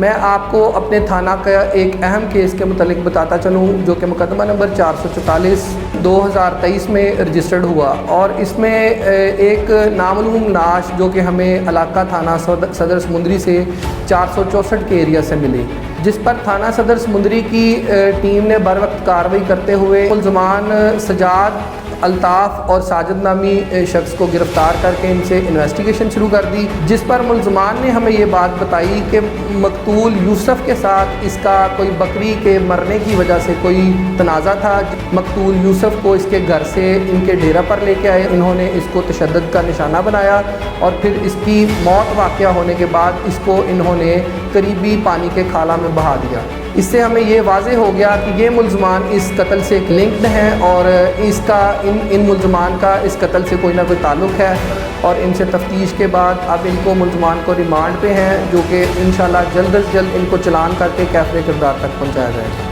میں آپ کو اپنے تھانہ کا ایک اہم کیس کے متعلق بتاتا چلوں جو کہ مقدمہ نمبر 444 2023 میں رجسٹرڈ ہوا، اور اس میں ایک نامعلوم لاش جو کہ ہمیں علاقہ تھانہ صدر سمندری سے 464 کے ایریا سے ملی، جس پر تھانہ صدر سمندری کی ٹیم نے بروقت کارروائی کرتے ہوئے ملزمان سجاد، الطاف اور ساجد نامی شخص کو گرفتار کر کے ان سے انویسٹیگیشن شروع کر دی، جس پر ملزمان نے ہمیں یہ بات بتائی کہ مقتول یوسف کے ساتھ اس کا کوئی بکری کے مرنے کی وجہ سے کوئی تنازع تھا۔ مقتول یوسف کو اس کے گھر سے ان کے ڈیرہ پر لے کے آئے، انہوں نے اس کو تشدد کا نشانہ بنایا اور پھر اس کی موت واقعہ ہونے کے بعد اس کو انہوں نے قریبی پانی کے کھالہ میں بہا دیا۔ اس سے ہمیں یہ واضح ہو گیا کہ یہ ملزمان اس قتل سے لنکڈ ہیں اور ان ملزمان کا اس قتل سے کوئی نہ کوئی تعلق ہے، اور ان سے تفتیش کے بعد اب ان کو ملزمان کو ریمانڈ پہ ہیں، جو کہ انشاءاللہ جلد از جلد ان کو چلان کر کے کیفر کردار تک پہنچایا جائے گا۔